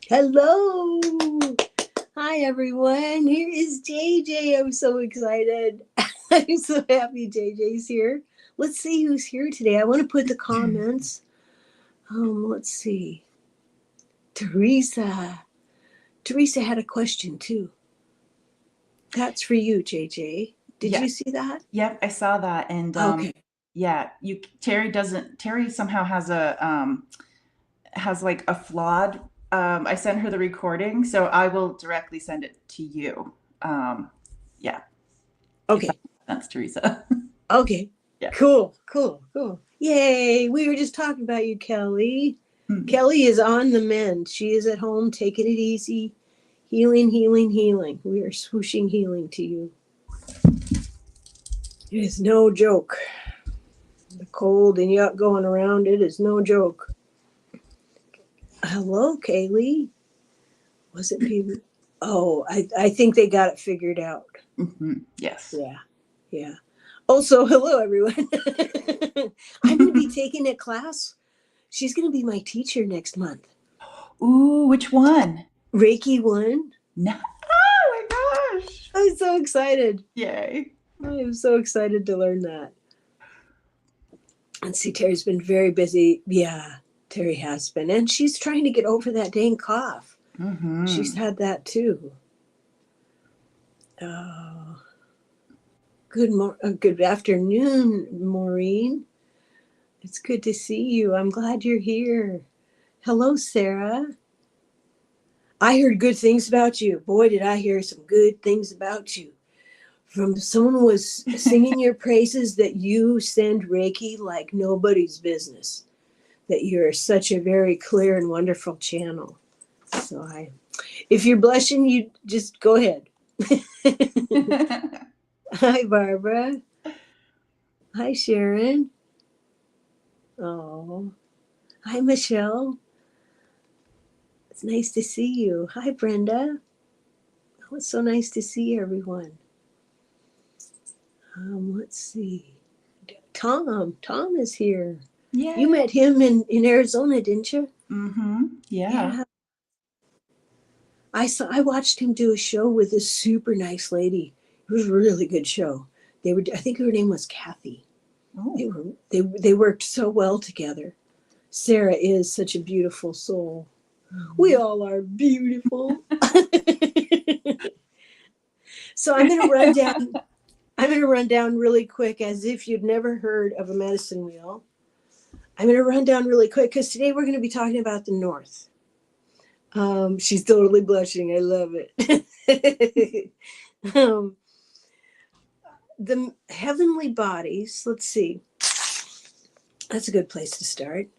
Hello. Hi, everyone. Here is JJ. I'm so excited. I'm so happy JJ's here. Let's see who's here today. I want to put the comments. Let's see. Teresa. Teresa had a question too. That's for you, JJ. Did you see that? Yep, I saw that. And Okay. yeah, Terry somehow has like a flawed I sent her the recording, so I will directly send it to you. Yeah. Okay. That's Teresa. Okay. Yeah. Cool. Yay. We were just talking about you, Kelly. Hmm. Kelly is on the mend. She is at home taking it easy. Healing. We are swooshing healing to you. It is no joke. The cold and yuck going around, it is no joke. Hello, Kaylee. Was it people? Oh, I think they got it figured out. Mm-hmm. Yes. Yeah. Also, hello, everyone. I'm going to be taking a class. She's going to be my teacher next month. Ooh, which one? Reiki 1. No. Oh my gosh. I'm so excited. Yay. I am so excited to learn that. Let's see, Terry's been very busy. Yeah, Terry has been. And she's trying to get over that dang cough. Mm-hmm. She's had that too. Oh, good afternoon, Maureen. It's good to see you. I'm glad you're here. Hello, Sarah. I heard good things about you. Boy, did I hear some good things about you. From someone was singing your praises that you send Reiki like nobody's business. That you're such a very clear and wonderful channel. So if you're blushing, you just go ahead. Hi, Barbara. Hi, Sharon. Oh, hi, Michelle. It's nice to see you. Hi, Brenda. Oh, it's so nice to see everyone. Let's see. Tom is here. Yeah. You met him in Arizona, didn't you? Mm-hmm. Yeah. I watched him do a show with this super nice lady. It was a really good show. I think her name was Kathy. Oh. They worked so well together. Sarah is such a beautiful soul. Mm-hmm. We all are beautiful. So I'm going to run down really quick as if you'd never heard of a medicine wheel. I'm going to run down really quick because today we're going to be talking about the North. She's totally blushing. I love it. The heavenly bodies, let's see. That's a good place to start.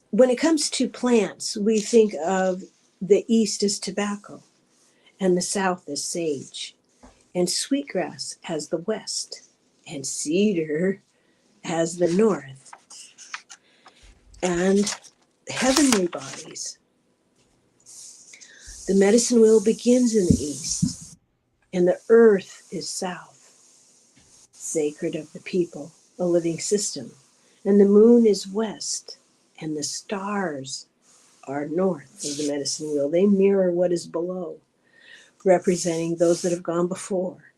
When it comes to plants, we think of the East as tobacco and the South as sage, and sweetgrass as the West, and cedar as the North. And heavenly bodies. The medicine wheel begins in the East, and the earth is south, sacred of the people, a living system. And the moon is west, and the stars are north of the medicine wheel. They mirror what is below, representing those that have gone before.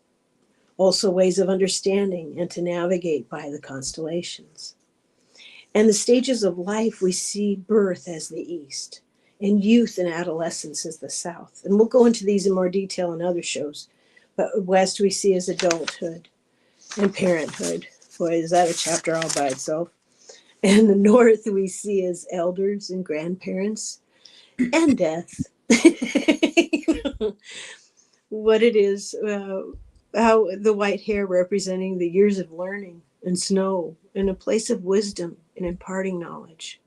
Also ways of understanding and to navigate by the constellations. And the stages of life, we see birth as the East, and youth and adolescence as the South. And we'll go into these in more detail in other shows. But West we see as adulthood and parenthood. Boy, is that a chapter all by itself. And the North we see as elders and grandparents and death. What it is, how the white hair representing the years of learning and snow and a place of wisdom and imparting knowledge.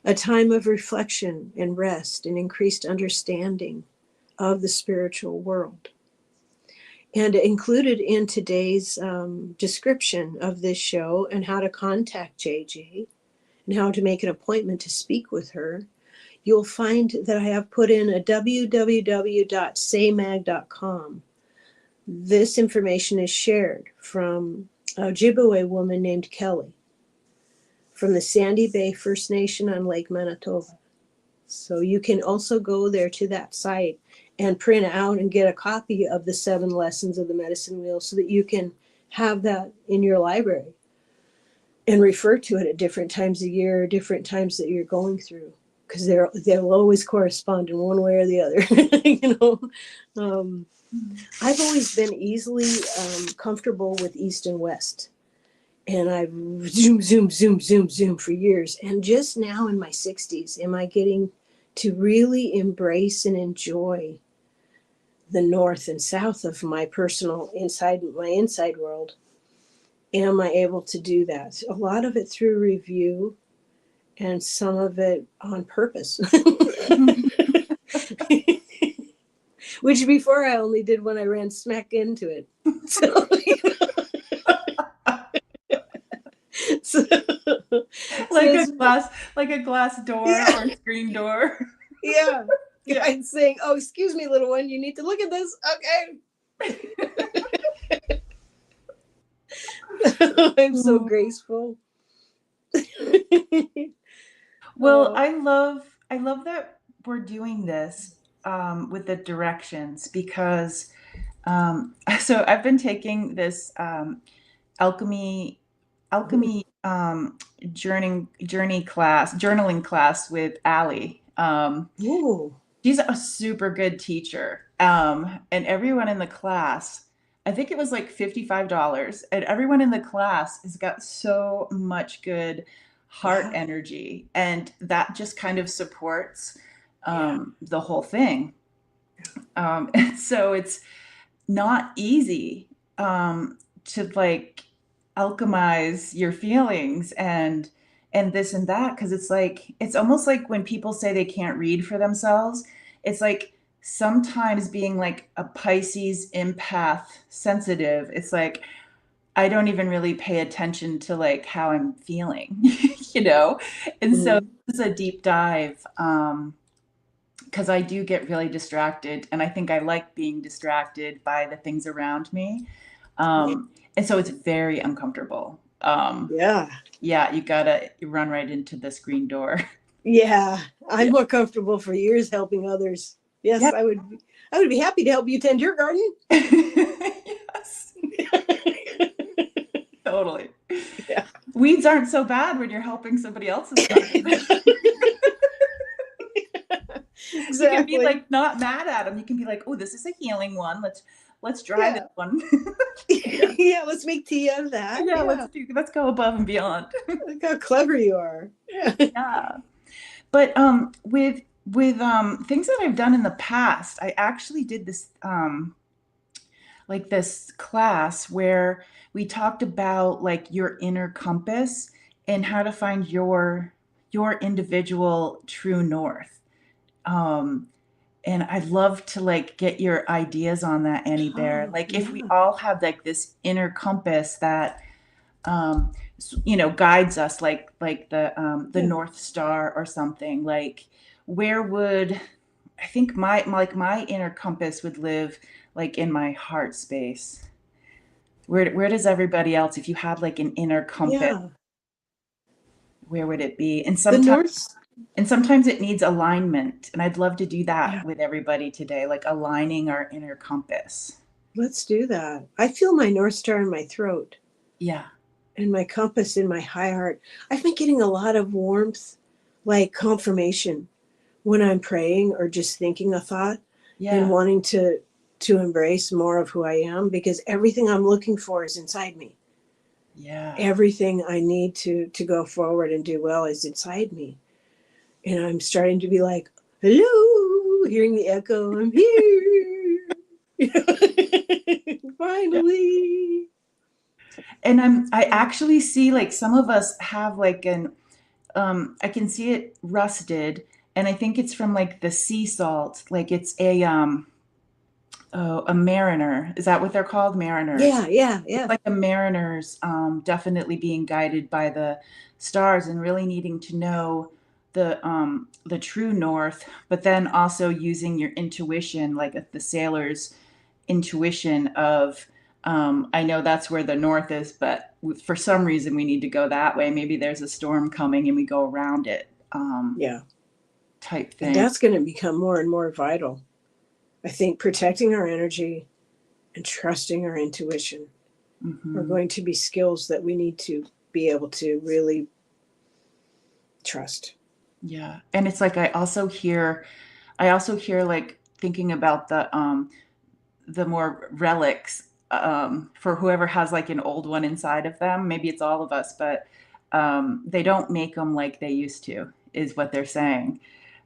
A time of reflection and rest and increased understanding of the spiritual world. And included in today's description of this show and how to contact JJ and how to make an appointment to speak with her, you'll find that I have put in a www.saymag.com. This information is shared from a Ojibway woman named Kelly from the Sandy Bay First Nation on Lake Manitoba. So you can also go there to that site and print out and get a copy of the 7 lessons of the medicine wheel so that you can have that in your library and refer to it at different times of year, different times that you're going through, because they'll always correspond in one way or the other. I've always been easily comfortable with East and West. And I've zoom for years. And just now in my 60s, am I getting to really embrace and enjoy the North and South of my personal inside world? Am I able to do that? A lot of it through review and some of it on purpose. Which before I only did when I ran smack into it. So, so, like a glass door Yeah. or screen door. Yeah. I'm saying, oh, excuse me, little one, you need to look at this. Okay. I'm so graceful. Well, I love that we're doing this with the directions because so I've been taking this alchemy journaling class with Allie. Ooh. She's a super good teacher. And everyone in the class, I think it was like $55, and everyone in the class has got so much good heart energy, and that just kind of supports the whole thing. And so it's not easy to like alchemize your feelings and this and that, because it's almost like when people say they can't read for themselves, it's like sometimes being like a Pisces empath sensitive, it's like I don't even really pay attention to like how I'm feeling, you know? And so this is a deep dive because I do get really distracted, and I think I like being distracted by the things around me. And so it's very uncomfortable. Yeah, you gotta run right into the screen door. Yeah, I'm more comfortable for years helping others. Yes, Yeah. I would be happy to help you tend your garden. Yes. Totally. Yeah. Weeds aren't so bad when you're helping somebody else's garden. Exactly. You can be like not mad at them. You can be like, oh, this is a healing one. Let's try this one. Yeah, let's make tea out of that. Yeah, let's go above and beyond. Look how clever you are. Yeah. But with things that I've done in the past, I actually did this like this class where we talked about like your inner compass and how to find your individual true north. And I'd love to like get your ideas on that, Annie Bear. Like if we all have like this inner compass that guides us, like the North Star or something, like where would I think my inner compass would live, like in my heart space. Where does everybody else, if you had like an inner compass, where would it be? And sometimes it needs alignment, and I'd love to do that with everybody today, like aligning our inner compass. Let's do that. I feel my North Star in my throat. Yeah. And my compass in my high heart. I've been getting a lot of warmth, like confirmation when I'm praying or just thinking a thought and wanting to embrace more of who I am, because everything I'm looking for is inside me. Yeah. Everything I need to go forward and do well is inside me. And I'm starting to be like, hello, hearing the echo, I'm here. Finally. And I actually see like some of us have like I can see it rusted, and I think it's from like the sea salt. Like it's a mariner. Is that what they're called? Mariners. Yeah. It's like a mariner's definitely being guided by the stars and really needing to know the true north, but then also using your intuition, like the sailor's intuition of I know that's where the north is, but for some reason we need to go that way. Maybe there's a storm coming and we go around it. type And thing. that's going to become more and more vital. I think protecting our energy and trusting our intuition are Mm-hmm. going to be skills that we need to be able to really trust. Yeah. And it's like I also hear like thinking about the more relics, for whoever has like an old one inside of them. Maybe it's all of us, but they don't make them like they used to, is what they're saying.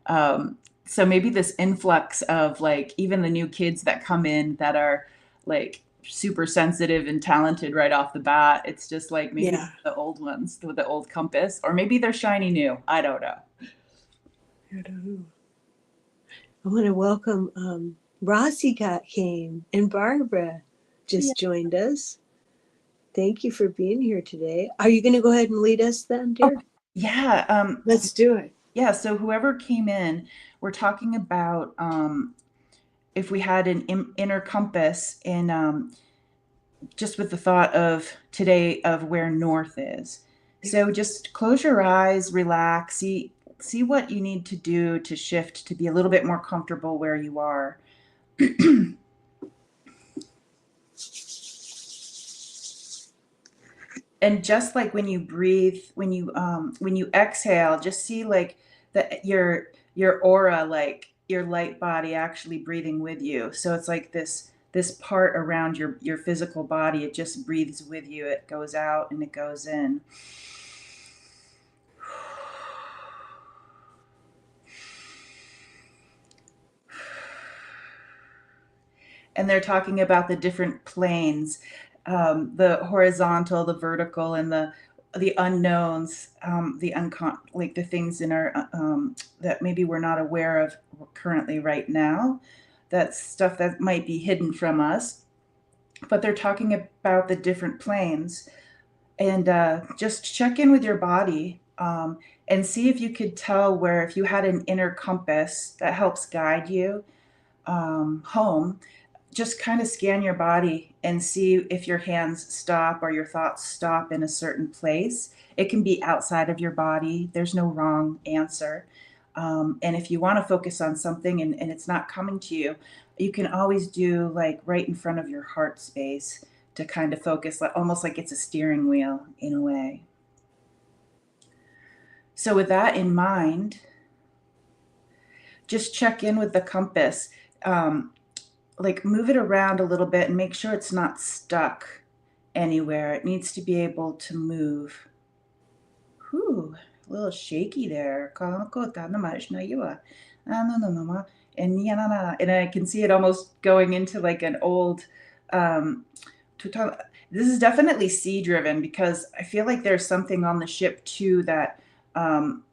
So maybe this influx of like even the new kids that come in that are like super sensitive and talented right off the bat, it's just like maybe Yeah. the old ones with the old compass, or maybe they're shiny new. I don't know. I don't know. I want to welcome Rossi got came and Barbara Yeah. just joined us. Thank you for being here today. Are you going to go ahead and lead us then, Oh, dear? yeah. Let's do it. Yeah. So whoever came in, we're talking about if we had an inner compass, and just with the thought of today of where north is. So just close your eyes, relax, see what you need to do to shift to be a little bit more comfortable where you are. And just like when you breathe, when you exhale, just see like your aura, like your light body actually breathing with you. So it's like this part around your physical body, it just breathes with you. It goes out and it goes in. And they're talking about the different planes, the horizontal, the vertical, and the unknowns, like the things in our that maybe we're not aware of currently right now. That's stuff that might be hidden from us. But they're talking about the different planes, and just check in with your body, and see if you could tell where, if you had an inner compass that helps guide you home, just kind of scan your body and see if your hands stop or your thoughts stop in a certain place. It can be outside of your body. There's no wrong answer. And if you want to focus on something and it's not coming to you, you can always do like right in front of your heart space to kind of focus, like almost like it's a steering wheel in a way. So, with that in mind, just check in with the compass. Um, like move it around a little bit and make sure it's not stuck anywhere. It needs to be able to move. Whew, a little shaky there. And I can see it almost going into like an old um this is definitely sea driven, because I feel like there's something on the ship too that um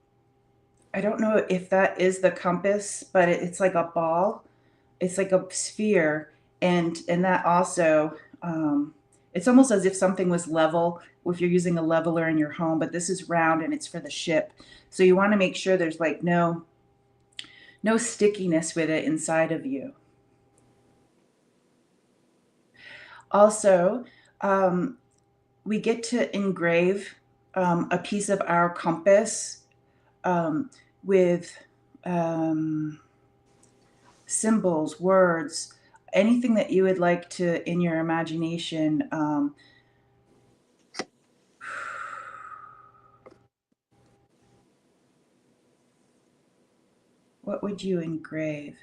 I don't know if that is the compass, but it's like a ball, it's like a sphere, and that also it's almost as if something was level if you're using a leveler in your home, but this is round and it's for the ship. So you want to make sure there's like no stickiness with it inside of you. Also, um, we get to engrave a piece of our compass um, with um, symbols, words, anything that you would like to in your imagination. What would you engrave?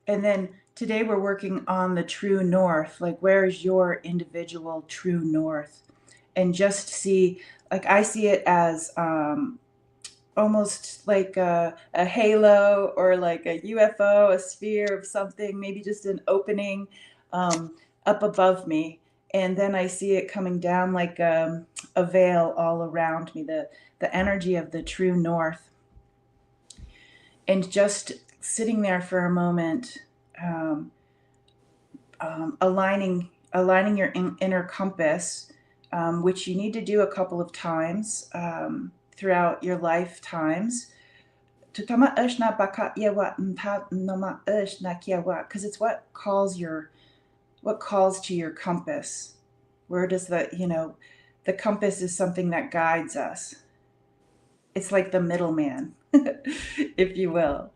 And then today we're working on the true north. Like, where is your individual true north? And just see, like, I see it as almost like a halo or like a UFO, a sphere of something, maybe just an opening up above me. And then I see it coming down like a veil all around me, the energy of the true north. And just sitting there for a moment, um, aligning your inner compass, which you need to do a couple of times throughout your lifetimes, Tutama Ushna Baka Yewa Mpa Noma Ushna Kiawa, because it's what calls to your compass. Where does the compass is something that guides us. It's like the middleman, if you will.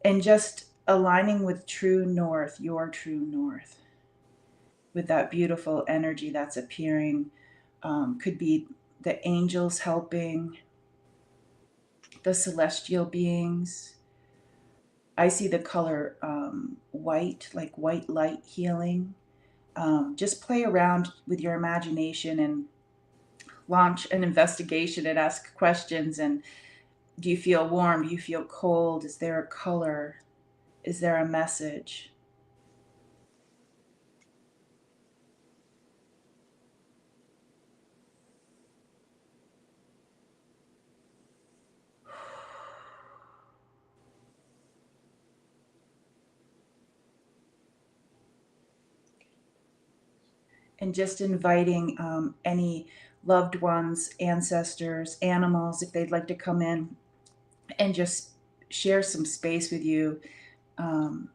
And just aligning with true north, your true north, with that beautiful energy that's appearing. Could be the angels helping, the celestial beings. I see the color white, like white light healing. Just play around with your imagination and launch an investigation and ask questions. And do you feel warm? Do you feel cold? Is there a color? Is there a message? And just inviting any loved ones, ancestors, animals, if they'd like to come in and just share some space with you, um,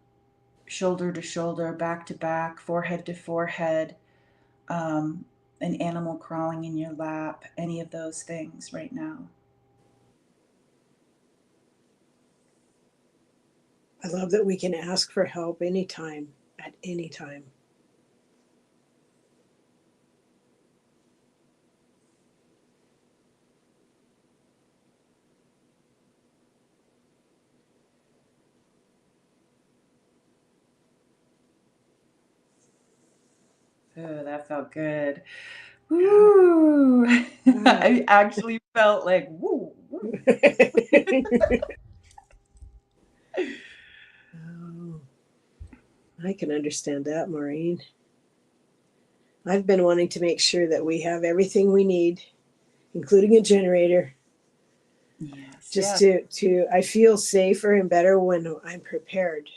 shoulder to shoulder, back to back, forehead to forehead, um, an animal crawling in your lap, any of those things right now. I love that we can ask for help anytime, at any time. Oh, that felt good. Woo! I actually felt like woo. Oh, I can understand that, Maureen. I've been wanting to make sure that we have everything we need, including a generator. Yes. Just yes. to I feel safer and better when I'm prepared.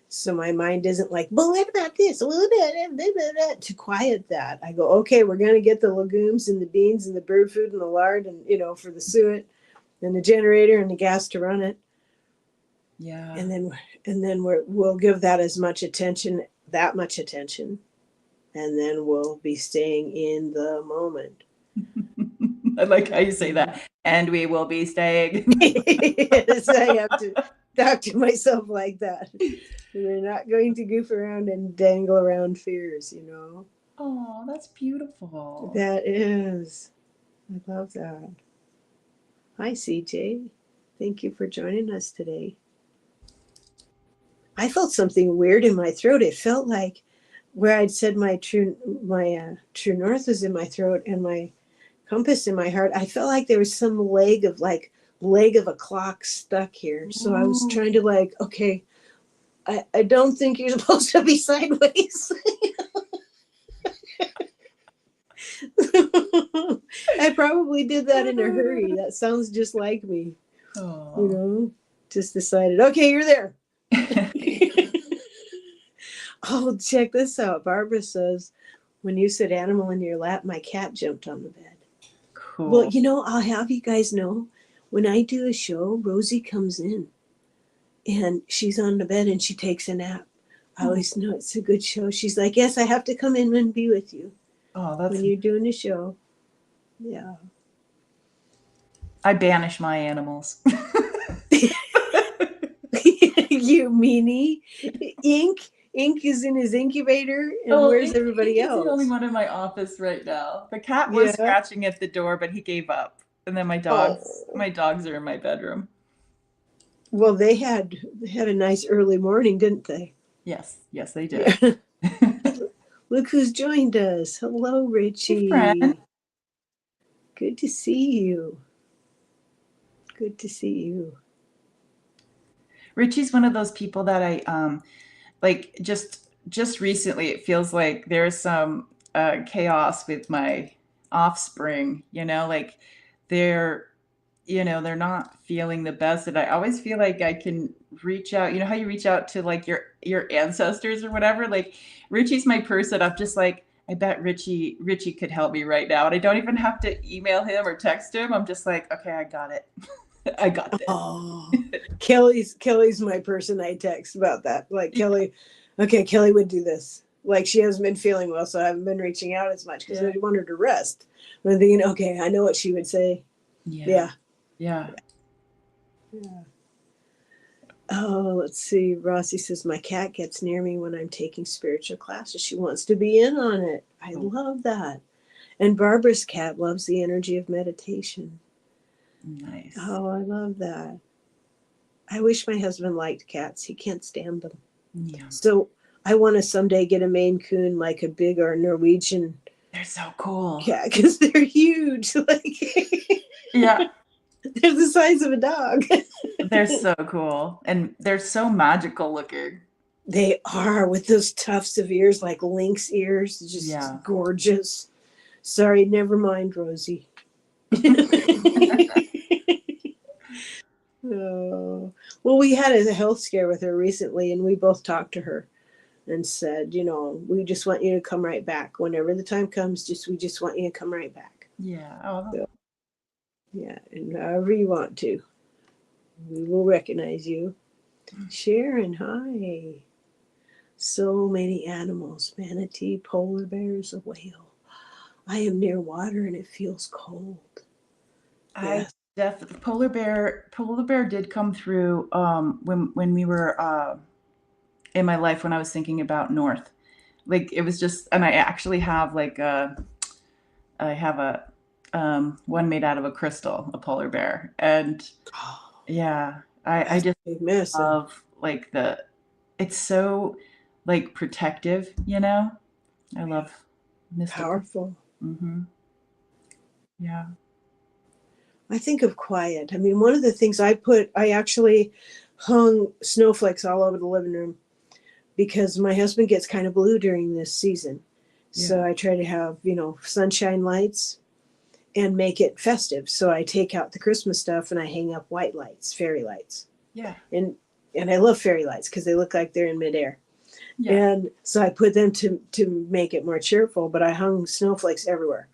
So my mind isn't like, well, what about this? To quiet that. I go, okay, we're going to get the legumes and the beans and the bird food and the lard and, for the suet and the generator and the gas to run it. Yeah. And then we'll give that that much attention. And then we'll be staying in the moment. I like how you say that. And we will be staying. Yes, I have to talk to myself like that. We're not going to goof around and dangle around fears, Oh, that's beautiful. That is. I love that. Hi, CJ. Thank you for joining us today. I felt something weird in my throat. It felt like where I'd said my true north was in my throat and my compass in my heart. I felt like there was some leg of a clock stuck here. So I was trying to okay, I don't think you're supposed to be sideways. I probably did that in a hurry. That sounds just like me. Oh. Just decided, okay, you're there. Oh, check this out. Barbara says, when you said animal in your lap, my cat jumped on the bed. Cool. Well, I'll have you guys know, when I do a show, Rosie comes in and she's on the bed and she takes a nap. I always know it's a good show. She's like, yes, I have to come in and be with you. Oh, that's when you're doing a show. Yeah. I banish my animals. You meanie. Ink is in his incubator, and where's everybody else? He's the only one in my office right now. The cat was scratching at the door, but he gave up. And then my dogs are in my bedroom. Well, they had a nice early morning, didn't they? Yes, they did. Yeah. Look who's joined us. Hello, Richie. Hey, friend. Good to see you. Good to see you. Richie's one of those people that I like just recently it feels like there's some chaos with my offspring, like they're not feeling the best. And I always feel like I can reach out, how you reach out to like your ancestors or whatever. Like Richie's my person. I'm just like, I bet Richie could help me right now. And I don't even have to email him or text him. I'm just like, okay, I got it. I got this. Oh, Kelly's my person I text about that. Like Kelly, okay, Kelly would do this. Like she hasn't been feeling well, so I haven't been reaching out as much because I want her to rest. But I'm thinking, okay, I know what she would say. Yeah. Yeah. Oh, let's see. Rossi says my cat gets near me when I'm taking spiritual classes. She wants to be in on it. I love that. And Barbara's cat loves the energy of meditation. Nice. Oh, I love that. I wish my husband liked cats. He can't stand them. Yeah. So I want to someday get a Maine Coon, like a big or Norwegian They're so cool. cat, because they're huge. Like, Yeah. they're the size of a dog. They're so cool. And they're so magical looking. They are, with those tufts of ears, like lynx ears. Just gorgeous. Sorry, never mind, Rosie. Oh. Well, we had a health scare with her recently, and we both talked to her and said, we just want you to come right back. Whenever the time comes, we just want you to come right back. Yeah. Oh. So, yeah, and however you want to. We will recognize you. Sharon, hi. So many animals, manatee, polar bears, a whale. I am near water and it feels cold. I definitely polar bear did come through when we were in my life when I was thinking about north. Like it was just, and I actually have I have a one made out of a crystal, a polar bear. And yeah, I just love like it's so like protective, I love mystical. Powerful. Mm-hmm. Yeah. I think of quiet. I mean, one of the things I actually hung snowflakes all over the living room because my husband gets kind of blue during this season. So I try to have, sunshine lights and make it festive. So I take out the Christmas stuff and I hang up white lights, fairy lights. Yeah. And I love fairy lights because they look like they're in midair. Yeah. And so I put them to make it more cheerful, but I hung snowflakes everywhere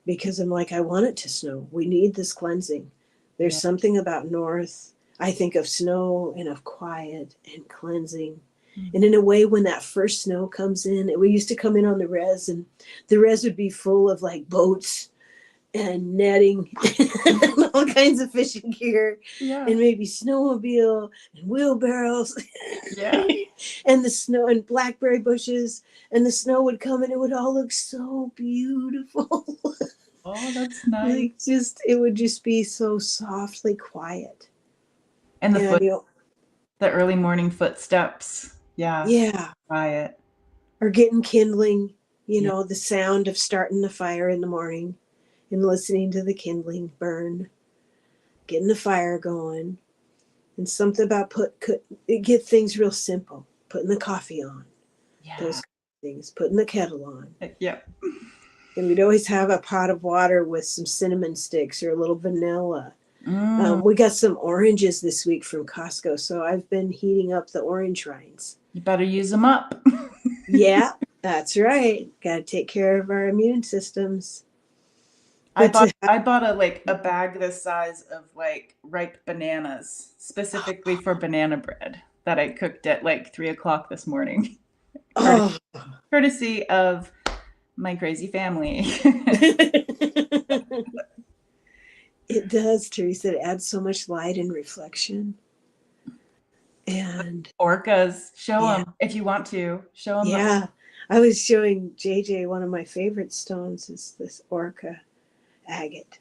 because I'm like, I want it to snow. We need this cleansing. There's something about north. I think of snow and of quiet and cleansing. And in a way, when that first snow comes in, we used to come in on the res, and the res would be full of like boats and netting and all kinds of fishing gear, and maybe snowmobile and wheelbarrows. And the snow and blackberry bushes, and the snow would come and it would all look so beautiful. Oh, that's nice. It would just be so softly quiet. And the early morning footsteps. Yeah. Quiet. Or getting kindling, the sound of starting the fire in the morning and listening to the kindling burn, getting the fire going. And something about get things real simple. Putting the coffee on. Yeah. Those things. Putting the kettle on. Yep. And we'd always have a pot of water with some cinnamon sticks or a little vanilla. We got some oranges this week from Costco, so I've been heating up the orange rinds. You better use them up. Yeah, that's right. Got to take care of our immune systems. I bought a bag this size of like ripe bananas specifically for banana bread that I cooked at like 3:00 this morning. Courtesy of my crazy family. It does, Teresa. It adds so much light and reflection. And orcas, show them if you want to. Show them. Yeah, I was showing JJ one of my favorite stones is this orca agate.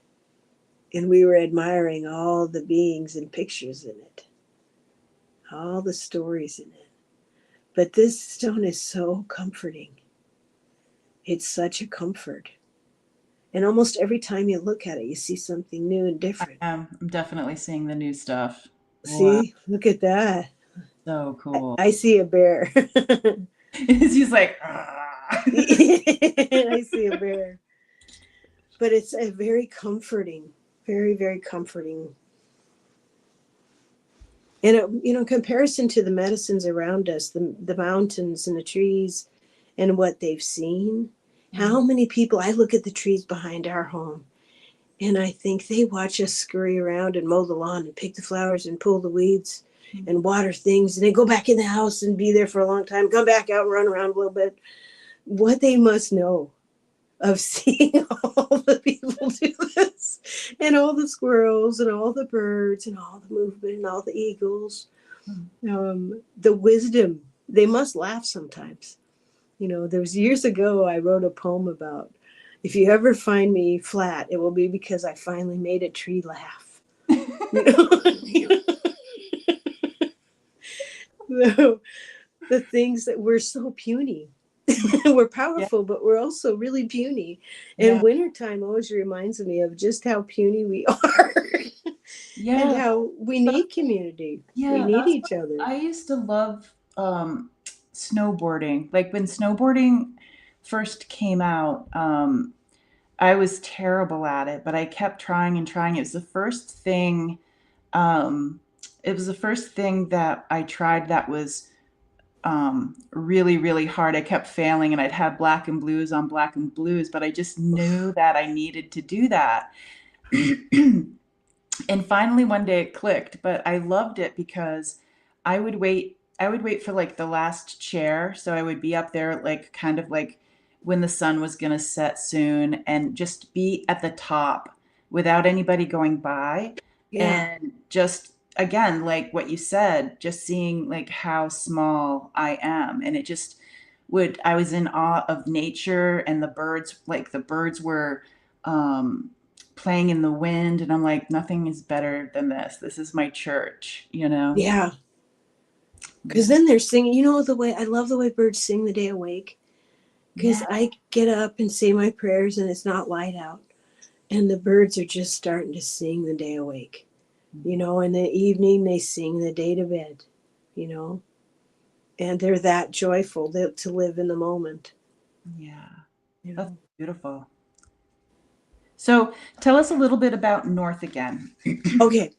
And we were admiring all the beings and pictures in it, all the stories in it. But this stone is so comforting. It's such a comfort. And almost every time you look at it, you see something new and different. I'm definitely seeing the new stuff. See, look at that. So cool. I see a bear. He's like, I see a bear. But it's a very comforting, very, very comforting. And, in comparison to the medicines around us, the mountains and the trees and what they've seen, how many people, I look at the trees behind our home And I think they watch us scurry around and mow the lawn and pick the flowers and pull the weeds and water things. And they go back in the house and be there for a long time, come back out and run around a little bit. What they must know of seeing all the people do this, and all the squirrels and all the birds and all the movement and all the eagles, the wisdom. They must laugh sometimes. There was years ago I wrote a poem about, if you ever find me flat, it will be because I finally made a tree laugh. The things that we're so puny. We're powerful, but we're also really puny. And wintertime always reminds me of just how puny we are. And how we need community. We need each other. I used to love snowboarding. Like when snowboarding first came out, I was terrible at it, but I kept trying and trying. It was the first thing. It was the first thing that I tried that was really, really hard. I kept failing, and I'd have black and blues on black and blues, but I just knew that I needed to do that. And finally one day it clicked, but I loved it because I would wait for like the last chair. So I would be up there like kind of like when the sun was going to set soon, and just be at the top without anybody going by. Yeah. And just again, like what you said, just seeing like how small I am. And it just I was in awe of nature and the birds, like the birds were um playing in the wind, and I'm like, nothing is better than this. This is my church, you know? Yeah. Because Yeah. then they're singing. I love the way birds sing the day awake. Because Yeah. I get up and say my prayers and it's not light out. And the birds are just starting to sing the day awake. In the evening they sing the day to bed, you know, and they're that joyful to live in the moment. Yeah. You That's know. beautiful. So tell us a little bit about North again. Okay.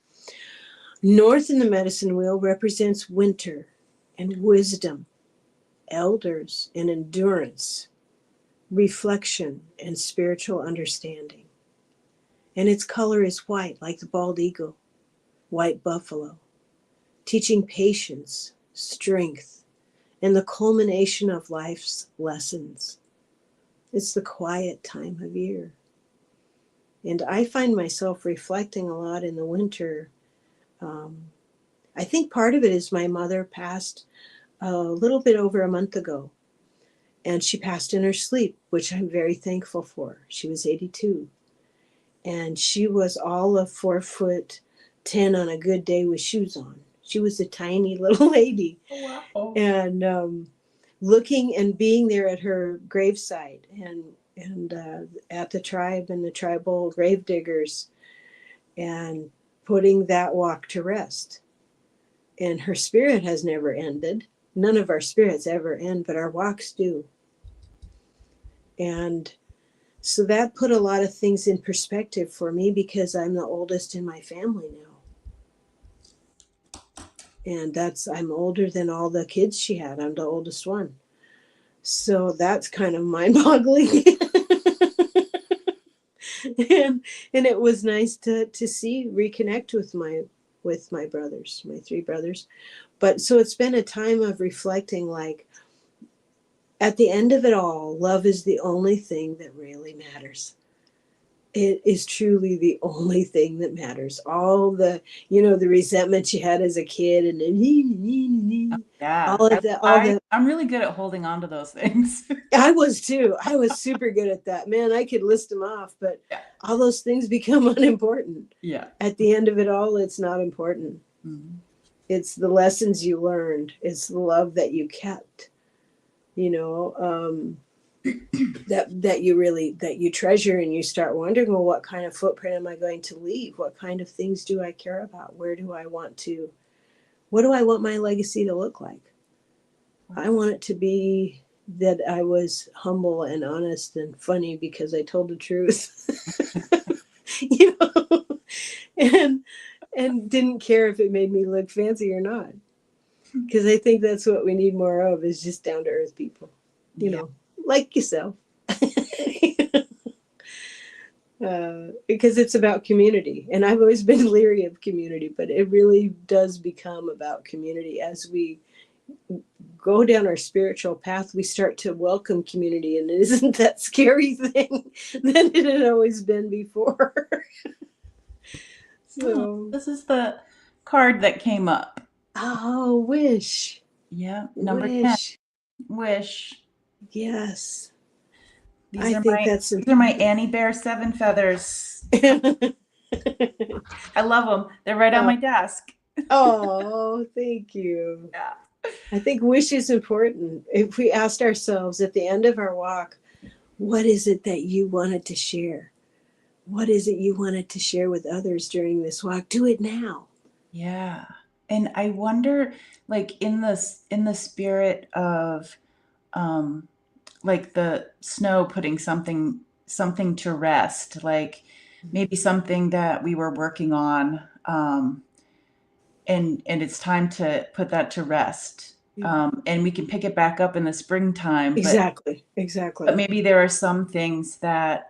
North in the medicine wheel represents winter and wisdom, elders and endurance, reflection and spiritual understanding. And its color is white, like the bald eagle, white buffalo, teaching patience, strength, and the culmination of life's lessons. It's the quiet time of year. And I find myself reflecting a lot in the winter. I think part of it is my mother passed a little bit over a month ago, and she passed in her sleep, which I'm very thankful for. She was 82, and she was all of 4'10" on a good day with shoes on. She was a tiny little lady. Wow. And looking and being there at her gravesite, and at the tribe and the tribal grave diggers, and putting that walk to rest. And her spirit has never ended. None of our spirits ever end, but our walks do. And so that put a lot of things in perspective for me, because I'm the oldest in my family now. And I'm older than all the kids she had. I'm the oldest one. So that's kind of mind-boggling. and it was nice to reconnect with my brothers, my three brothers. But so it's been a time of reflecting, like, at the end of it all, love is the only thing that really matters. It is truly the only thing that matters. All the, the resentment you had as a kid, and then Yeah. all of that, all the. I'm really good at holding on to those things. I was too. I was super good at that. Man, I could list them off, but Yeah. all those things become unimportant. Yeah. At the end of it all, it's not important. Mm-hmm. It's the lessons you learned. It's the love that you kept. That you treasure, and you start wondering, well, what kind of footprint am I going to leave? What kind of things do I care about? What do I want my legacy to look like? I want it to be that I was humble and honest and funny because I told the truth. And didn't care if it made me look fancy or not. Because I think that's what we need more of, is just down to earth people, like yourself. Because it's about community. And I've always been leery of community, but it really does become about community. As we go down our spiritual path, we start to welcome community, and it isn't that scary thing that it had always been before. Oh, So, this is the card that came up. oh, wish, Yeah, number 10. wish. Wish. Yes, These I are think my that's these are my important. Annie Bear 7 feathers. I love them. They're right on Oh, my desk. oh, thank you. Yeah. I think wish is important. If we asked ourselves at the end of our walk, what is it that you wanted to share? What is it you wanted to share with others during this walk? Do it now. Yeah. And I wonder, like in the spirit of um like the snow putting something to rest, like maybe something that we were working on, and it's time to put that to rest. Yeah. And we can pick it back up in the springtime, Exactly. but Exactly. maybe there are some things that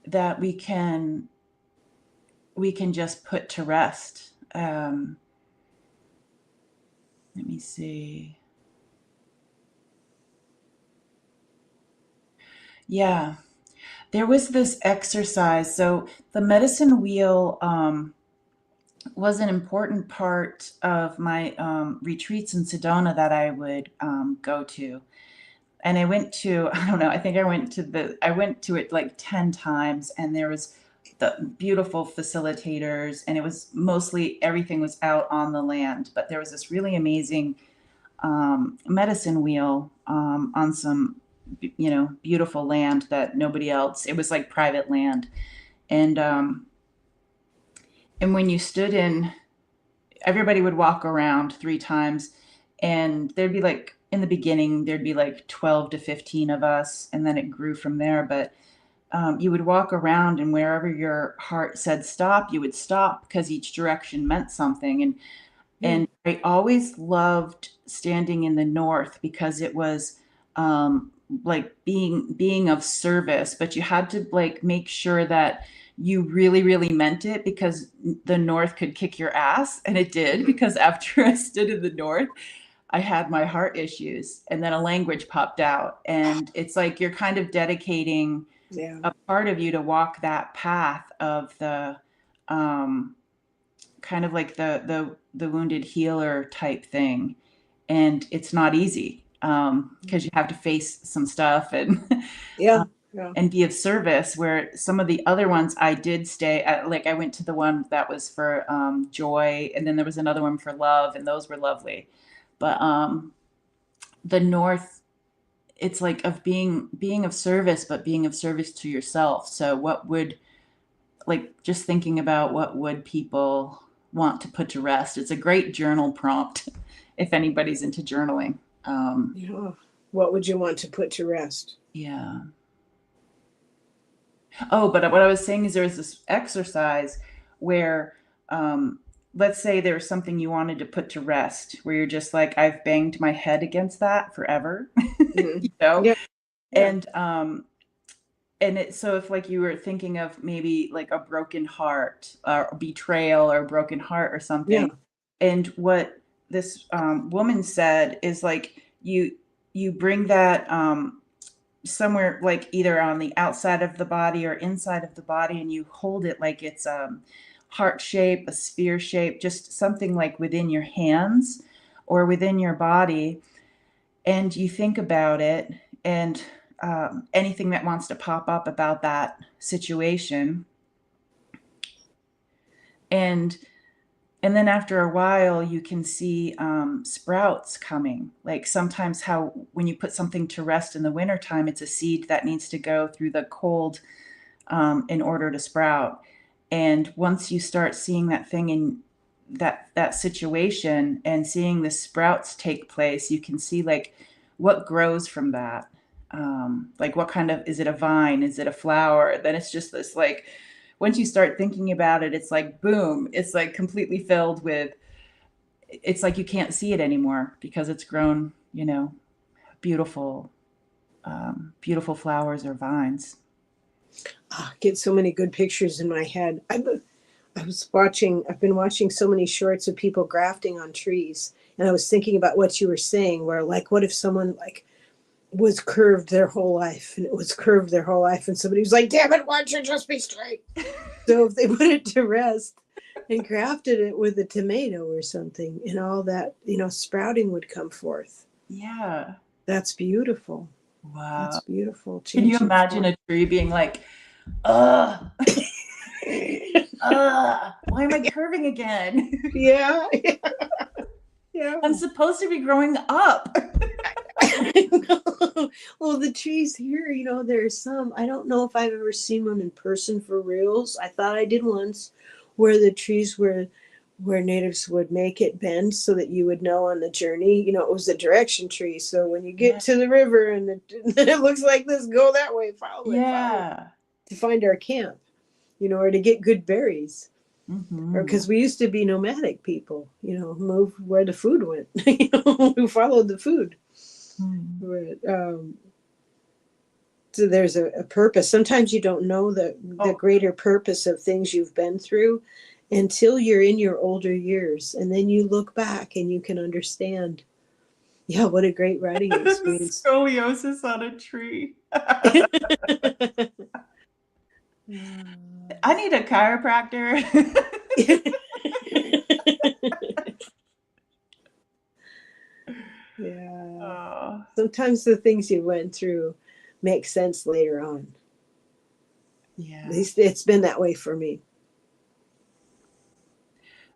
that we can just put to rest. Let me see. Yeah, there was this exercise. So the medicine wheel was an important part of my retreats in Sedona that I would go to. And I went to, I don't know, I think I went to it like 10 times, and there was the beautiful facilitators, and it was mostly everything was out on the land, but there was this really amazing medicine wheel on some, beautiful land that nobody else, it was like private land. And, and when you stood in, everybody would walk around 3 times, and there'd be like, in the beginning, there'd be like 12 to 15 of us, and then it grew from there. But you would walk around, and wherever your heart said stop, you would stop because each direction meant something. And I always loved standing in the north because it was like being of service, but you had to like make sure that you really, really meant it, because the north could kick your ass, and it did, because after I stood in the north, I had my heart issues, and then a language popped out, and it's like you're kind of dedicating Yeah. a part of you to walk that path of the um kind of like the wounded healer type thing. And it's not easy, because you have to face some stuff, and Yeah. Yeah. and be of service, where some of the other ones I did stay at, like I went to the one that was for joy, and then there was another one for love, and those were lovely. But the north, it's like of being of service, but being of service to yourself. So what would, like, just thinking about what would people want to put to rest. It's a great journal prompt if anybody's into journaling. Yeah. What would you want to put to rest? Yeah. Oh, but what I was saying is there's this exercise where, let's say there was something you wanted to put to rest, where you're just like, I've banged my head against that forever, Mhm. you know? Yeah. Yeah. And so if like you were thinking of maybe like a broken heart or betrayal or a broken heart or Yeah. something, and what this woman said is like you bring that somewhere, like either on the outside of the body or inside of the body, and you hold it like it's heart shape, a sphere shape, just something like within your hands or within your body, and you think about it, and anything that wants to pop up about that situation, and then after a while you can see sprouts coming. Like sometimes how when you put something to rest in the wintertime, it's a seed that needs to go through the cold in order to sprout. And once you start seeing that thing in that situation and seeing the sprouts take place, you can see like what grows from that. Like what kind of, is it a vine? Is it a flower? Then it's just this like, once you start thinking about it, it's like boom, it's like completely filled with, it's like you can't see it anymore because it's grown, beautiful, beautiful flowers or vines. Get so many good pictures in my head. I've been watching so many shorts of people grafting on trees. And I was thinking about what you were saying, where like, what if someone like was curved their whole life and it was curved their whole life and somebody was like, damn it, why don't you just be straight? So if they put it to rest and grafted it with a tomato or something and all that, sprouting would come forth. Yeah. That's beautiful. Wow. That's beautiful. Can you imagine a tree being like, why am I curving again? Yeah. Yeah. I'm supposed to be growing up. Well, the trees here, there's some, I don't know if I've ever seen one in person for reals. I thought I did once, where the trees were where natives would make it bend so that you would know on the journey, it was a direction tree. So when you get to the river and it looks like this, go that way, follow it, to find our camp, or to get good berries. Or because we used to be nomadic people, move where the food went, who followed the food. But, so there's a purpose. Sometimes you don't know the greater purpose of things you've been through until you're in your older years. And then you look back and you can understand, yeah, what a great writing experience. Scoliosis on a tree. I need a chiropractor. Yeah. Sometimes the things you went through make sense later on. Yeah. At least it's been that way for me.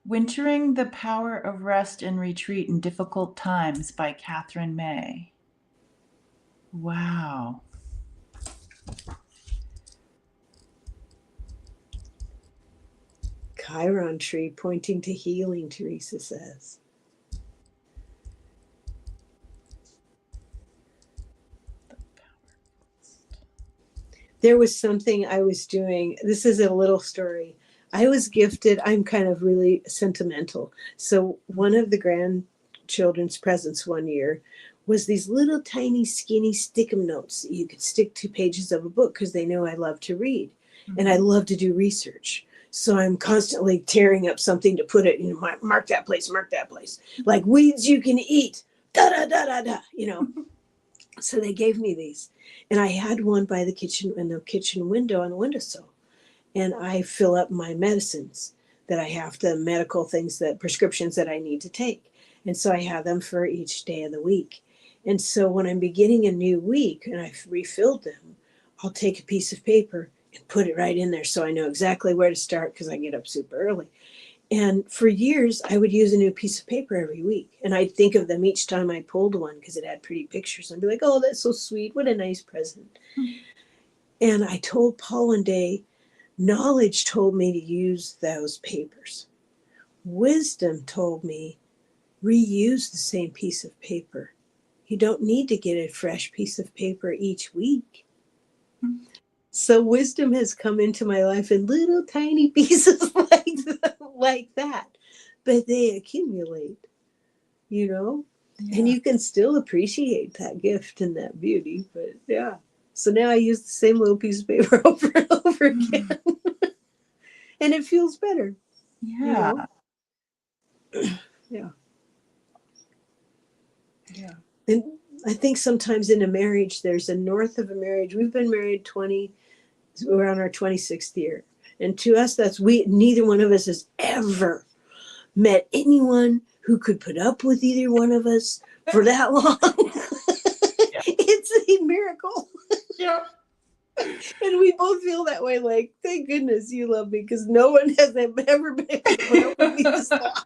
Wintering the Power of Rest and Retreat in Difficult Times by Catherine May. Wow. Chiron tree pointing to healing, Teresa says. There was something I was doing. This is a little story. I was gifted. I'm kind of really sentimental. So one of the grandchildren's presents one year was these little tiny skinny stick-em notes that you could stick to pages of a book because they know I love to read and I love to do research. So I'm constantly tearing up something to put it, mark that place, like weeds you can eat, da da da da da, So they gave me these, and I had one by the kitchen window on the windowsill, and I fill up my medicines that I have, the medical things, that prescriptions that I need to take, and so I have them for each day of the week. And so when I'm beginning a new week and I've refilled them, I'll take a piece of paper and put it right in there so I know exactly where to start because I get up super early. And for years, I would use a new piece of paper every week. And I'd think of them each time I pulled one because it had pretty pictures. I'd be like, oh, that's so sweet. What a nice present. And I told Paul one day, knowledge told me to use those papers. Wisdom told me, reuse the same piece of paper. You don't need to get a fresh piece of paper each week. So wisdom has come into my life in little tiny pieces like that, but they accumulate, Yeah. And you can still appreciate that gift and that beauty, but yeah. So now I use the same little piece of paper over and over again, and it feels better. Yeah. Yeah. And I think sometimes in a marriage, there's a north of a marriage. We've been married we're on our 26th year. And to us, neither one of us has ever met anyone who could put up with either one of us for that long. It's a miracle. Yeah. And we both feel that way, like, thank goodness you love me, because no one has ever been able to put up with me this long.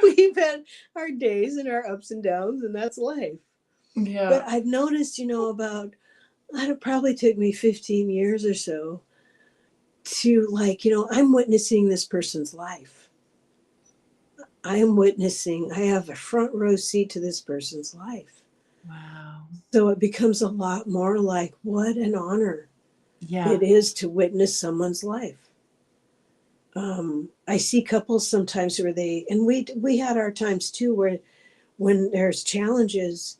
We've had our days and our ups and downs, and that's life. Yeah. But I've noticed, it probably took me 15 years or so to I'm witnessing this person's life. I have a front row seat to this person's life. Wow. So it becomes a lot more like, what an honor it is to witness someone's life. I see couples sometimes and we had our times too, where when there's challenges,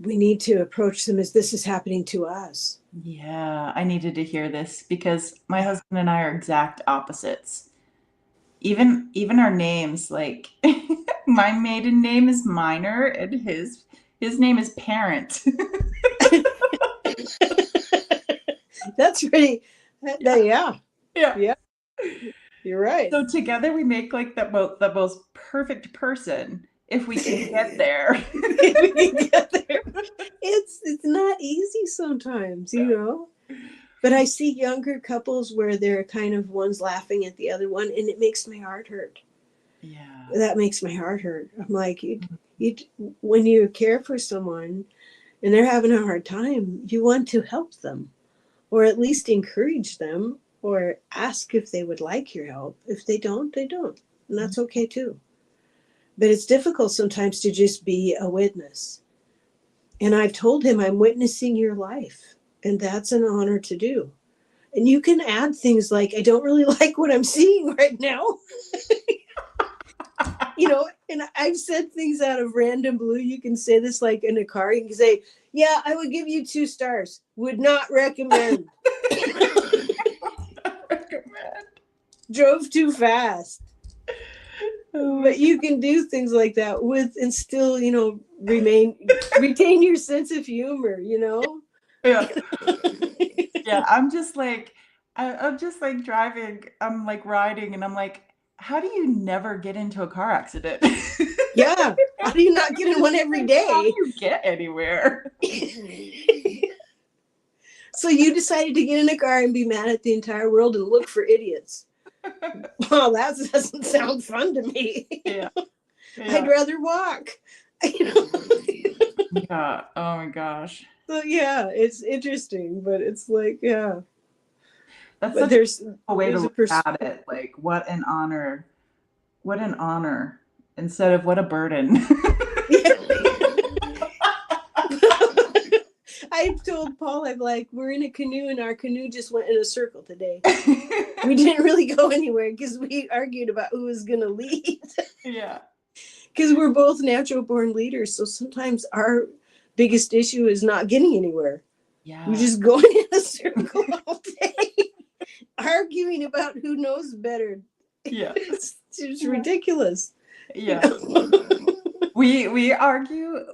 we need to approach them as this is happening to us. Yeah, I needed to hear this because my husband and I are exact opposites. Even our names, like my maiden name is Minor and his name is Parent. That's pretty, yeah. Yeah. Yeah, you're right. So together we make like the most perfect person if we can get there. We can get there. It's not easy sometimes, you know. But I see younger couples where they're kind of one's laughing at the other one, and it makes my heart hurt. Yeah. That makes my heart hurt. I'm like, when you care for someone and they're having a hard time, you want to help them, or at least encourage them, or ask if they would like your help. If they don't, they don't, and that's okay too. But it's difficult sometimes to just be a witness. And I've told him, I'm witnessing your life, and that's an honor to do. And you can add things like, I don't really like what I'm seeing right now. You know, and I've said things out of random blue. You can say this like in a car. You can say, yeah, I would give you 2 stars. Would not recommend. Drove too fast. But you can do things like that and still, you know, retain your sense of humor, you know? Yeah. Yeah, I'm just like driving, I'm like riding and I'm like, how do you never get into a car accident? Yeah. How do you not get in one every day? How do you get anywhere? So you decided to get in a car and be mad at the entire world and look for idiots. Well, that doesn't sound fun to me. Yeah. I'd rather walk. Yeah. Oh my gosh. So yeah, it's interesting, but it's like, yeah. That's But such a way to there's look at it. Like, what an honor. What an honor instead of what a burden. I've told Paul, I'm like, we're in a canoe and our canoe just went in a circle today. We didn't really go anywhere because we argued about who was going to lead. Yeah. Because we're both natural born leaders. So sometimes our biggest issue is not getting anywhere. Yeah. We're just going in a circle all day, arguing about who knows better. Yeah. It's ridiculous. Yeah. We argue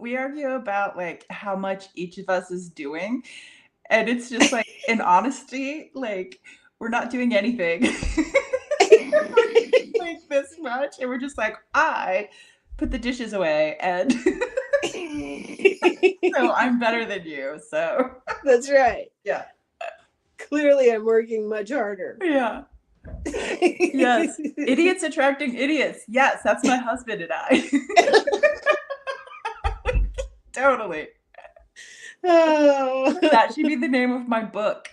about like how much each of us is doing. And it's just like, in honesty, like we're not doing anything. Like this much. And we're just like, I put the dishes away and so I'm better than you. So that's right. Yeah. Clearly I'm working much harder. Yeah. Yes. Idiots attracting idiots. Yes, that's my husband and I. Totally. Oh. That should be the name of my book.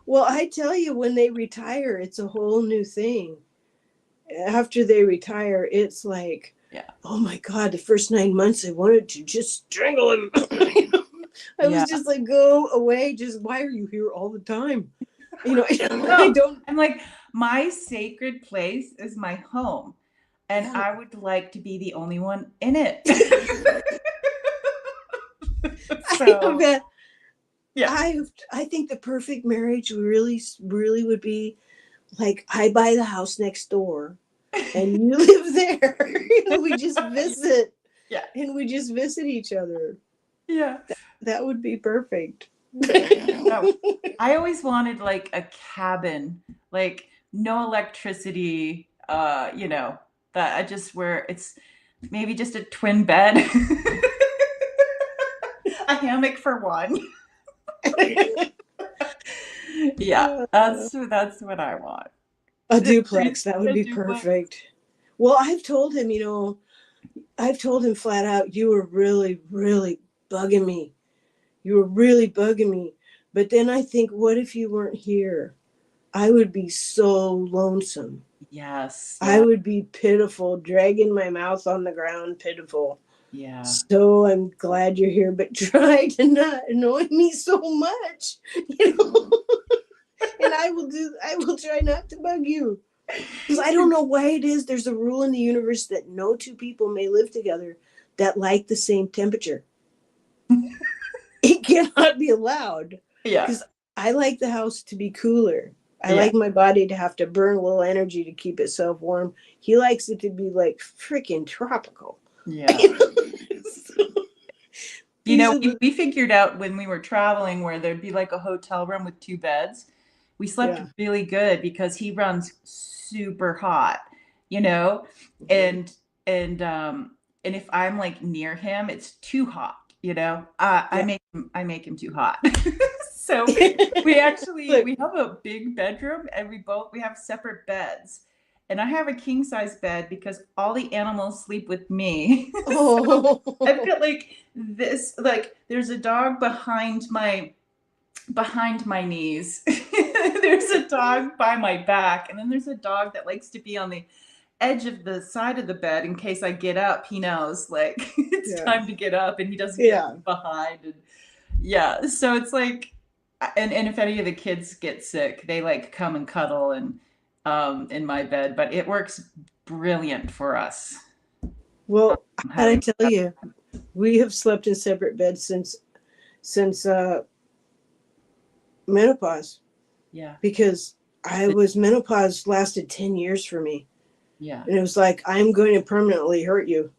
Well, I tell you, when they retire, it's a whole new thing. After they retire, it's like, oh my God, the first 9 months I wanted to just strangle him. I was just like, go away. Just, why are you here all the time? You know, I'm like, my sacred place is my home. And I would like to be the only one in it. So, I think the perfect marriage really, really would be like, I buy the house next door and you live there. And we just visit. Yeah. And we just visit each other. Yeah. That would be perfect. I always wanted like a cabin, like no electricity, you know, that I just where it's maybe just a twin bed, a hammock for one. Yeah, that's what I want. A duplex, that would be perfect. Well, I've told him, you know, flat out, you were really, really bugging me. You were really bugging me. But then I think, what if you weren't here? I would be so lonesome. Yes. I would be pitiful, dragging my mouth on the ground, pitiful. Yeah. So I'm glad you're here, but try to not annoy me so much, you know. And I will try not to bug you. Because I don't know why it is. There's a rule in the universe that no two people may live together that like the same temperature. It cannot be allowed Yeah. because I like the house to be cooler. I Yeah. like my body to have to burn a little energy to keep itself warm. He likes it to be like freaking tropical. Yeah. So, You these know, are the, we figured out when we were traveling where there'd be like a hotel room with 2 beds. We slept yeah. really good because he runs super hot, you know, Mhm. and and and if I'm like near him, it's too hot, you know. Yeah. I make him too hot. So Look, we have a big bedroom and we have separate beds. And I have a king size bed because all the animals sleep with me. So I've oh, got like this, like there's a dog behind my knees. There's a dog by my back, and then there's a dog that likes to be on the edge of the side of the bed in case I get up. He knows like it's yeah. time to get up, and he doesn't get Yeah. behind. And yeah, so it's like, and if any of the kids get sick, they like come and cuddle and in my bed. But it works brilliant for us Well, how did I having. tell you? We have slept in separate beds since menopause Yeah, because I was menopause lasted 10 years for me. yeah. And it was like, I'm going to permanently hurt you.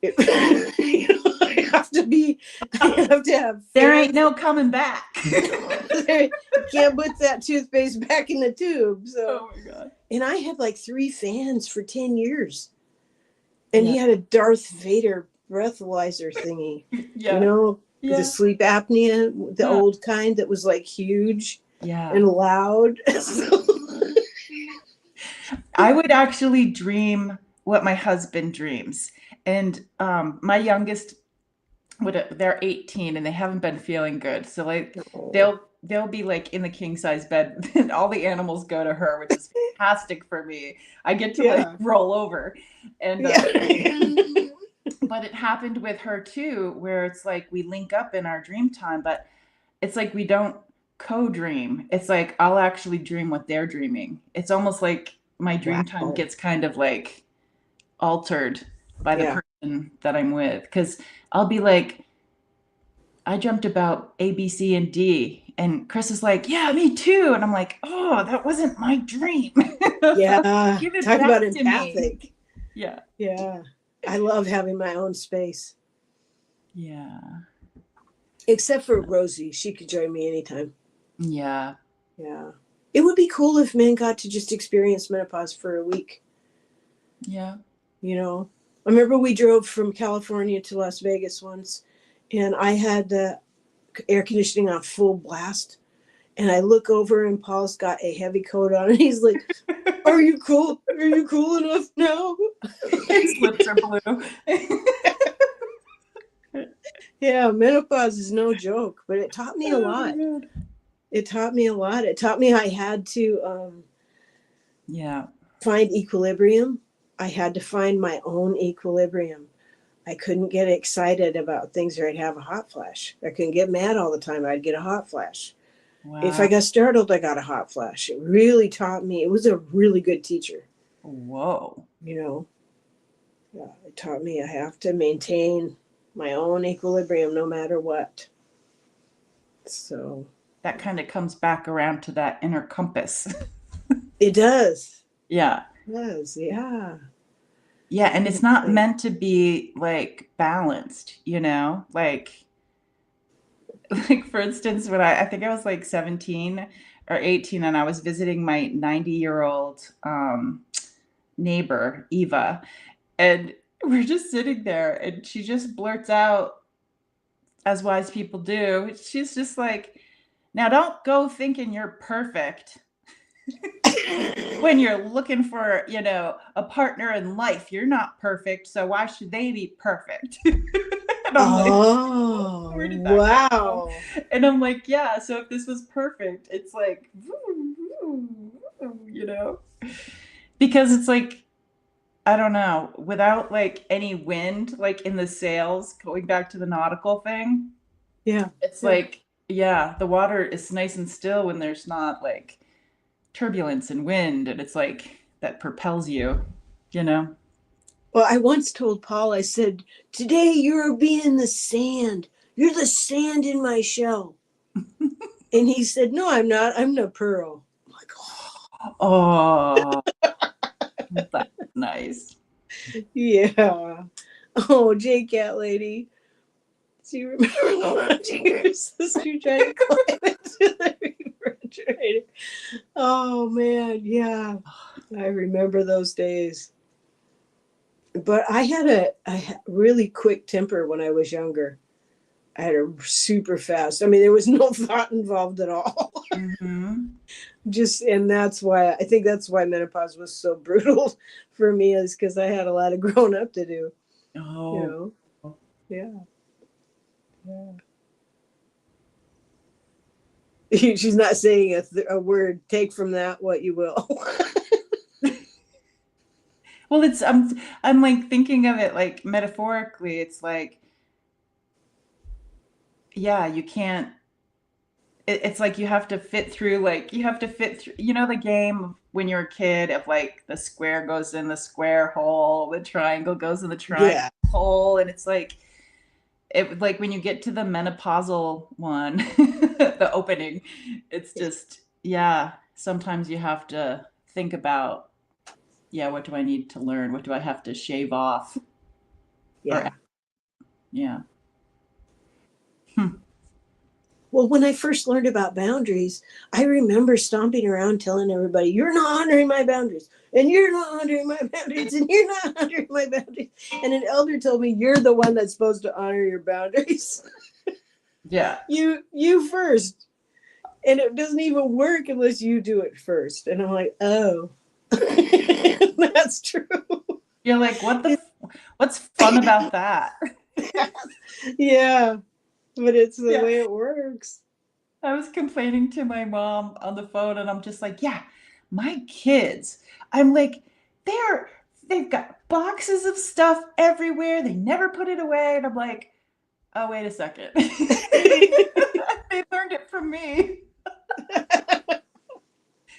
I have to be, I have to have There ain't fans. no coming back. You can't put that toothpaste back in the tube. So, Oh my god. and I had like 3 fans for 10 years. And Yeah. he had a Darth Vader breathalyzer thingy, Yeah. the Yeah. sleep apnea, the Uh, old kind that was like huge yeah. and loud. So, I would actually dream what my husband dreams. And my youngest they're 18 and they haven't been feeling good. So like oh, they'll be like in the king size bed and all the animals go to her, which is fantastic for me. I get to like yeah. roll over. And Yeah. but it happened with her too, where it's like we link up in our dream time, but it's like we don't co-dream. It's like I'll actually dream what they're dreaming. It's almost like my dream time Wow. gets kind of like altered by the Yeah. person that I'm with. Cause I'll be like, I dreamt about A, B, C, and D. And Chris is like, yeah, me too. And I'm like, oh, that wasn't my dream. Yeah. Give it Talk back about to me. empathic. Yeah. Yeah. I love having my own space. Yeah. Except for Rosie. She could join me anytime. Yeah. Yeah. It would be cool if men got to just experience menopause for a week. Yeah. I remember we drove from California to Las Vegas once, and I had the air conditioning on full blast. And I look over, and Paul's got a heavy coat on, and he's like, "Are you cool? Are you cool enough now?" His lips are blue. Yeah, menopause is no joke, but it taught me a Oh my lot. god. It taught me a lot. It taught me I had to Yeah. find equilibrium. I had to find my own equilibrium. I couldn't get excited about things or I'd have a hot flash. I couldn't get mad all the time. I'd get a hot flash. If I Wow. got startled, I got a hot flash. It really taught me. It was a really good teacher, Whoa. you know. Yeah, it taught me I have to maintain my own equilibrium no matter what. So That kind of comes back around to that inner compass. it does. Yeah. It does. Yeah. Yeah. And it's not Definitely. meant to be like balanced, you know? Like for instance, when I think I was like 17 or 18 and I was visiting my 90-year-old neighbor, Eva, and we're just sitting there and she just blurts out, as wise people do, she's just like, now don't go thinking you're perfect when you're looking for, a partner in life. You're not perfect, so why should they be perfect? And I'm like, Oh, where did that come from? wow. And I'm like, yeah, so if this was perfect, it's like, you know, because it's like, I don't know, without like any wind, like in the sails, going back to the nautical thing, Yeah. it's Yeah. like, yeah, the water is nice and still when there's not like turbulence and wind, and it's like that propels you, you know? Well, I once told Paul, I said, today you're being the sand. You're the sand in my shell. And he said, no, I'm not. I'm the pearl. I'm like, Oh, that's nice. yeah. Oh, J Cat Lady. Do you remember your sister trying to climb into the refrigerator? Oh, man. Yeah. I remember those days. But I had a really quick temper when I was younger. I had a super fast. I mean, there was no thought involved at all. Mm-hmm. And that's why I think that's why menopause was so brutal for me, is because I had a lot of growing up to do. Oh. You know, yeah. She's not saying a word. Take from that what you will. Well, I'm like thinking of it like metaphorically. It's like, yeah, you can't. It's like you have to fit through. Like you have to fit through. You know the game when you're a kid of like the square goes in the square hole, the triangle goes in the triangle Yeah. hole, and it's like like when you get to the menopausal one, the opening, it's just yeah. Sometimes you have to think about, yeah, what do I need to learn? What do I have to shave off? Yeah. Or yeah. Hmm. Well, when I first learned about boundaries, I remember stomping around telling everybody, you're not honoring my boundaries, and you're not honoring my boundaries, and you're not honoring my boundaries. And an elder told me, you're the one that's supposed to honor your boundaries. Yeah. You first. And it doesn't even work unless you do it first. And I'm like, oh, that's true. You're like, what's fun about that? Yeah, but it's the Yeah. way it works. I was complaining to my mom on the phone and I'm just like, yeah, my kids. I'm like, they've got boxes of stuff everywhere. They never put it away. And I'm like, oh, wait a second. They learned it from me.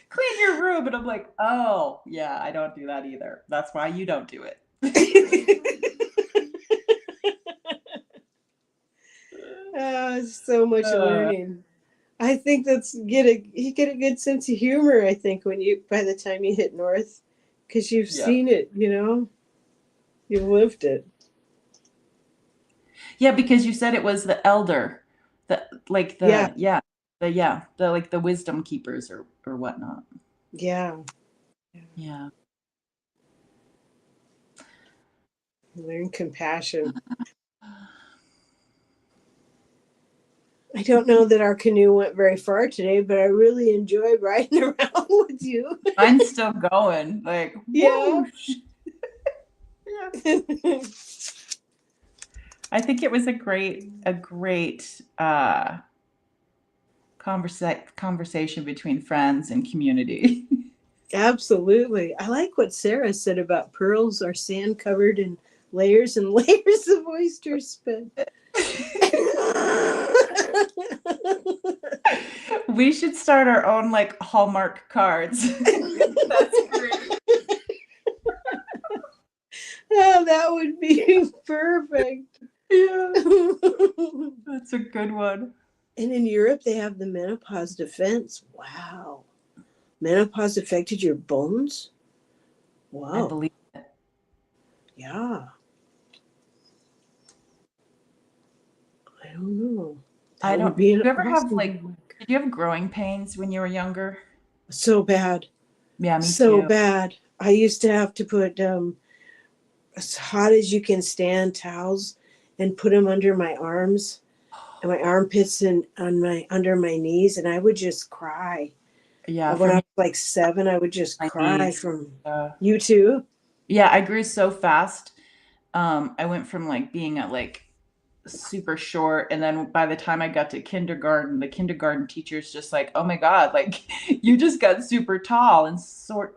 Clean your room. And I'm like, oh, yeah, I don't do that either. That's why you don't do it. So much learning. I think you get a good sense of humor, I think, by the time you hit north, because you've seen it, you've lived it. Yeah, because you said it was the elder, Yeah. the like the wisdom keepers or whatnot. Yeah. Yeah. Learn compassion. I don't know that our canoe went very far today, but I really enjoyed riding around with you. Mine's still going. Like, Yeah. whoosh. Yeah. I think it was a great conversation between friends and community. Absolutely. I like what Sarah said about pearls are sand covered in layers and layers of oyster spit. We should start our own like Hallmark cards. That's great. Oh, that would be perfect. Yeah. That's a good one. And in Europe, they have the menopause defense. Wow. Menopause affected your bones? I Wow. believe it. Yeah. I don't know. I That would don't. be Did an you ever have awesome like? homework. Did you have growing pains when you were younger? So bad. Yeah, me So too. bad. I used to have to put as hot as you can stand towels and put them under my arms and my armpits and under my knees, and I would just cry. Yeah, When for I me, was like 7, I would just my cry knees. from you too. Yeah, I grew so fast. I went from like being at like super short, and then by the time I got to kindergarten, the kindergarten teacher's just like, "Oh my God, like you just got super tall in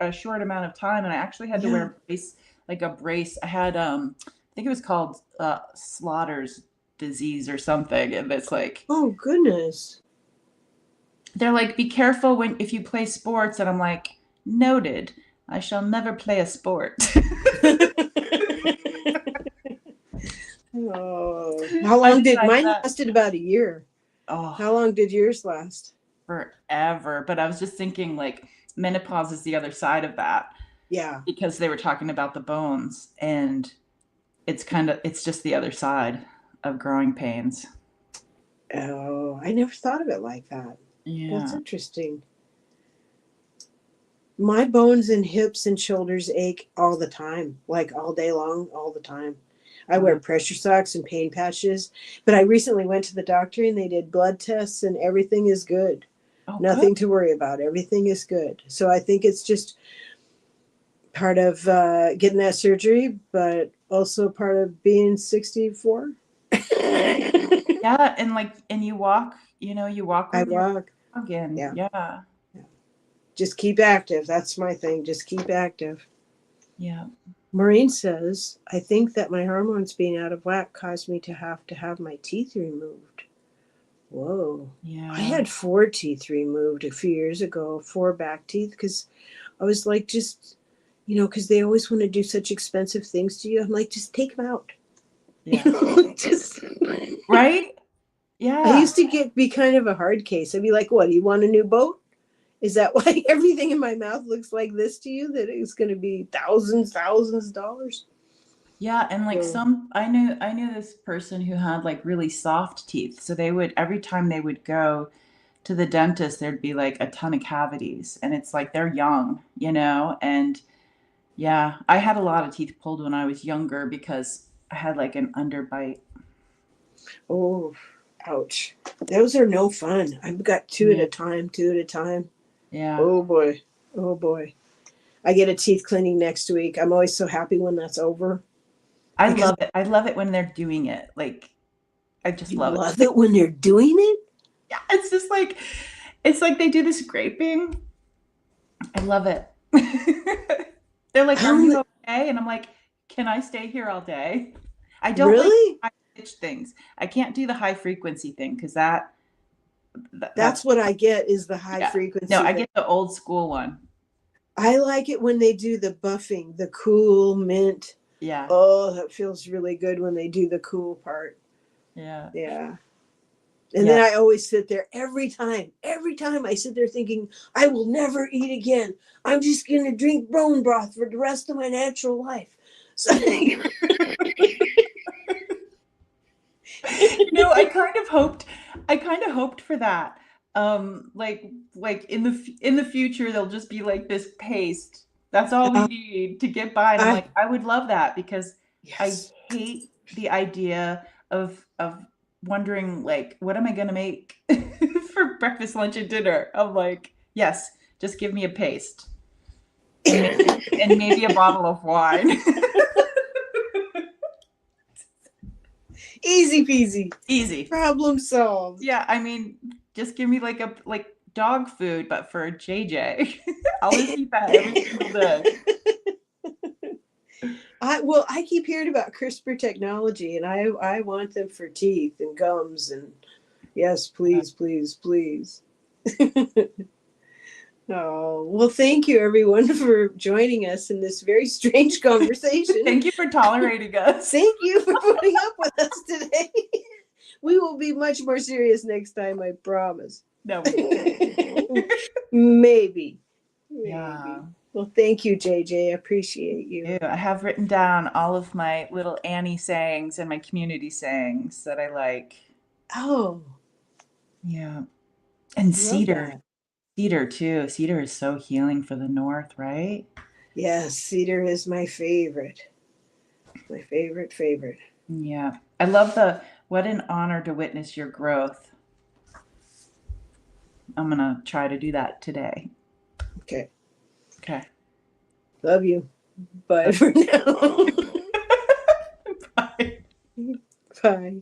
a short amount of time." And I actually had to wear Yeah. a brace, like a brace. I had I think it was called Slaughter's disease or something, and it's like Oh goodness. they're like, "Be careful if you play sports," and I'm like, "Noted. I shall never play a sport." How long did Besides mine that, lasted? About a year. oh, How long did yours last? forever. But I was just thinking, like, menopause is the other side of that Yeah. because they were talking about the bones, and it's just the other side of growing pains. Oh, I never thought of it like that. That's Yeah. interesting. My bones and hips and shoulders ache all the time, like all day long, all the time. I wear pressure socks and pain patches, but I recently went to the doctor and they did blood tests and everything is good. Oh, good. Nothing to worry about. Everything is good. So I think it's just part of getting that surgery, but also part of being 64. Yeah, and like, and you walk, you walk I with your walk. dog, and Yeah. yeah, Yeah. Just keep active. That's my thing. Just keep active. yeah, Maureen says, I think that my hormones being out of whack caused me to have my teeth removed. Whoa. I yeah, had 4 teeth removed a few years ago, 4 back teeth, because I was like, just, because they always want to do such expensive things to you. I'm like, just take them out. yeah. Just. Right? I Yeah. used to be kind of a hard case. I'd be like, what, do you want a new boat? Is that why everything in my mouth looks like this to you? That it's going to be thousands of dollars? Yeah, and like So, I knew this person who had like really soft teeth. So they would every time they would go to the dentist, there'd be like a ton of cavities. And it's like they're young, and yeah, I had a lot of teeth pulled when I was younger because I had like an underbite. oh, ouch. Those are no fun. I've got two at Yeah. a time, two at a time. Yeah. Oh boy. Oh boy. I get a teeth cleaning next week. I'm always so happy when that's over I because love it. I love it when they're doing it. Like I just you love it. love it when they're doing it. Yeah, it's like they do the scraping. I love it. They're like, "Are Um, you okay?" And I'm like, "Can I stay here all day?" I don't like really? high pitch things. I can't do the high frequency thing because That's that's what I get is the high yeah. No, frequency I thing. get the old school one. I like it when they do the buffing, the cool mint. Yeah, Oh, that feels really good when they do the cool part. yeah, Yeah. And yeah. then I always sit there every time I sit there thinking, I will never eat again. I'm just going to drink bone broth for the rest of my natural life. So, I kind of hoped for that. Like in the future, they'll just be like this paste. That's all we need to get by. And I'm I, like, I would love that because I yes. hate the idea of wondering like, what am I gonna make for breakfast, lunch, and dinner? I'm like, yes, just give me a paste and maybe a bottle of wine. Easy peasy. Easy. Problem solved. Yeah, I mean, just give me like dog food, but for JJ. I'll just eat that every single day. I keep hearing about CRISPR technology and I want them for teeth and gums and yes, please, please, please. Oh, well, thank you everyone for joining us in this very strange conversation. Thank you for tolerating us. Thank you for putting up with us today. We will be much more serious next time, I promise. No. Maybe. Yeah. Well, thank you, JJ. I appreciate you. Ew, I have written down all of my little Annie sayings and my community sayings that I like. Oh, Yeah. And I love cedar. that. Cedar too. Cedar is so healing for the north, right? Yes, cedar is my favorite. My favorite. Yeah. I love the what an honor to witness your growth. I'm gonna try to do that today. Okay. Okay. Love you. Bye for now. Bye. Bye.